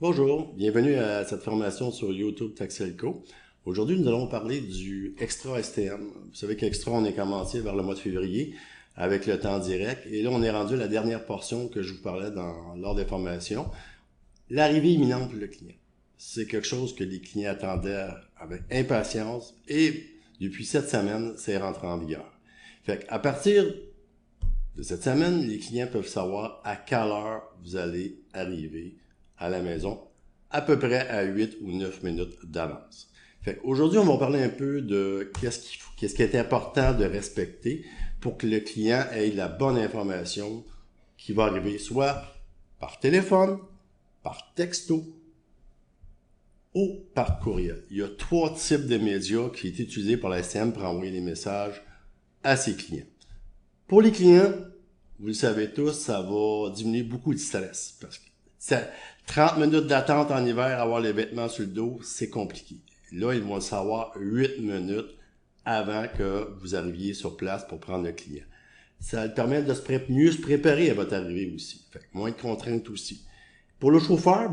Bonjour, bienvenue à cette formation sur YouTube Taxelco. Aujourd'hui, nous allons parler du Extra STM. Vous savez qu'Extra, on est commencé vers le mois de février avec le temps direct. Et là, on est rendu à la dernière portion que je vous parlais lors des formations. L'arrivée imminente pour le client. C'est quelque chose que les clients attendaient avec impatience et depuis cette semaine, c'est rentré en vigueur. Fait qu'à partir de cette semaine, les clients peuvent savoir à quelle heure vous allez arriver à la maison, à peu près à 8 ou 9 minutes d'avance. Aujourd'hui, on va parler un peu de qu'est-ce qui est important de respecter pour que le client ait la bonne information qui va arriver soit par téléphone, par texto ou par courriel. Il y a 3 types de médias qui sont utilisés par la STM pour envoyer des messages à ses clients. Pour les clients, vous le savez tous, ça va diminuer beaucoup le stress parce que 30 minutes d'attente en hiver, avoir les vêtements sur le dos, c'est compliqué. Là, ils vont le savoir 8 minutes avant que vous arriviez sur place pour prendre le client. Ça le permet de mieux se préparer à votre arrivée aussi. Fait que moins de contraintes aussi. Pour le chauffeur,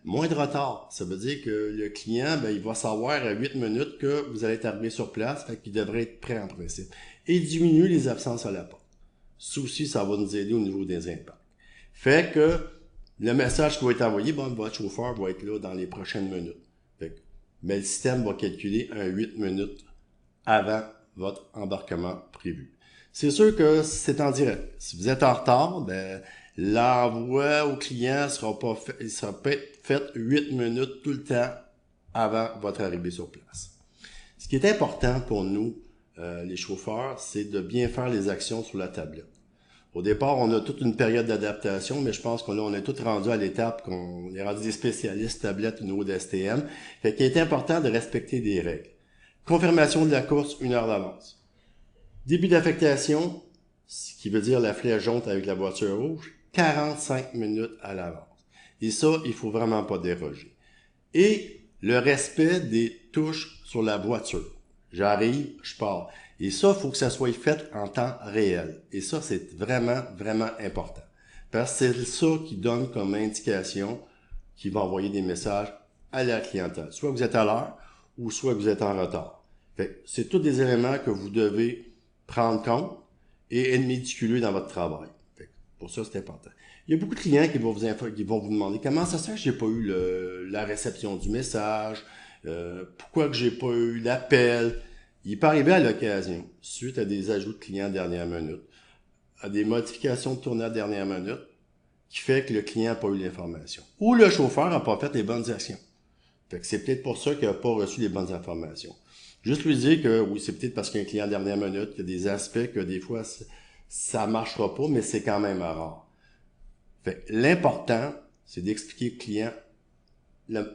moins de retard. Ça veut dire que le client, il va savoir à 8 minutes que vous allez être arrivé sur place, fait qu'il devrait être prêt en principe. Et diminuer les absences à la porte. Ça aussi, ça va nous aider au niveau des impacts. Fait que le message qui va être envoyé, votre chauffeur va être là dans les prochaines minutes. Mais le système va calculer un 8 minutes avant votre embarquement prévu. C'est sûr que c'est en direct. Si vous êtes en retard, l'envoi au client sera fait 8 minutes tout le temps avant votre arrivée sur place. Ce qui est important pour nous, les chauffeurs, c'est de bien faire les actions sur la tablette. Au départ, on a toute une période d'adaptation, mais je pense qu'on est tous rendus à l'étape qu'on est rendu des spécialistes tablettes au niveau de STM. Fait qu'il est important de respecter des règles. Confirmation de la course 1 heure d'avance. Début d'affectation, ce qui veut dire la flèche jaune avec la voiture rouge, 45 minutes à l'avance. Et ça, il faut vraiment pas déroger. Et le respect des touches sur la voiture. J'arrive, je pars. Et ça, il faut que ça soit fait en temps réel. Et ça, c'est vraiment, vraiment important. Parce que c'est ça qui donne comme indication qui va envoyer des messages à la clientèle. Soit vous êtes à l'heure, ou soit vous êtes en retard. C'est tous des éléments que vous devez prendre compte et être méticuleux dans votre travail. Pour ça, c'est important. Il y a beaucoup de clients qui vont vous demander comment ça se fait que j'ai pas eu la réception du message, pourquoi que j'ai pas eu l'appel. Il peut arriver à l'occasion, suite à des ajouts de clients dernière minute, à des modifications de tournée à dernière minute, qui fait que le client n'a pas eu l'information. Ou le chauffeur n'a pas fait les bonnes actions. C'est peut-être pour ça qu'il n'a pas reçu les bonnes informations. Juste lui dire que oui, c'est peut-être parce qu'il y a un client dernière minute, qu'il y a des aspects que des fois, ça marchera pas, mais c'est quand même rare. L'important, c'est d'expliquer au client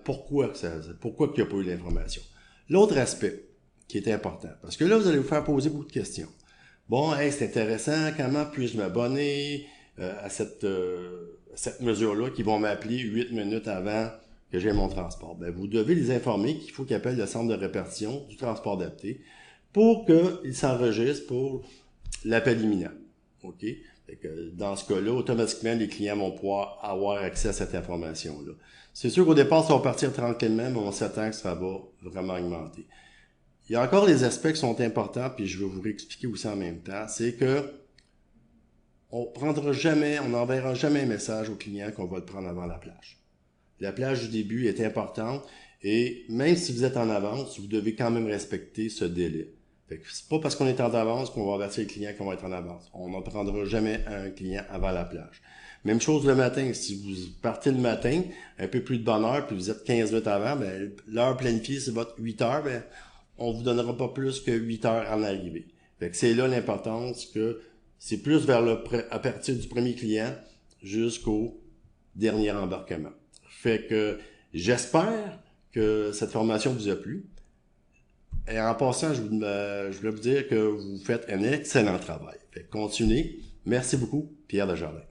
pourquoi il n'a pas eu l'information. L'autre aspect qui est important, parce que là, vous allez vous faire poser beaucoup de questions. Bon, c'est intéressant, comment puis-je m'abonner à cette mesure-là qui vont m'appeler 8 minutes avant que j'ai mon transport? Vous devez les informer qu'il faut qu'ils appellent le centre de répartition du transport adapté pour qu'ils s'enregistrent pour l'appel imminent. OK? Dans ce cas-là, automatiquement, les clients vont pouvoir avoir accès à cette information-là. C'est sûr qu'au départ, ça va partir tranquillement, mais on s'attend que ça va vraiment augmenter. Il y a encore les aspects qui sont importants, puis je vais vous réexpliquer aussi en même temps, c'est que on n'enverra jamais un message au client qu'on va le prendre avant la plage. La plage du début est importante, et même si vous êtes en avance, vous devez quand même respecter ce délai. C'est pas parce qu'on est en avance qu'on va avertir le client qu'on va être en avance. On ne prendra jamais un client avant la plage. Même chose le matin. Si vous partez le matin, un peu plus de bonne heure, puis vous êtes 15 minutes avant, l'heure planifiée, c'est votre 8 heures, on vous donnera pas plus que 8 heures en arrivée. C'est là l'importance que c'est plus à partir du premier client jusqu'au dernier embarquement. J'espère que cette formation vous a plu. Et en passant, je voulais vous dire que vous faites un excellent travail. Continuez. Merci beaucoup, Pierre Desjardins.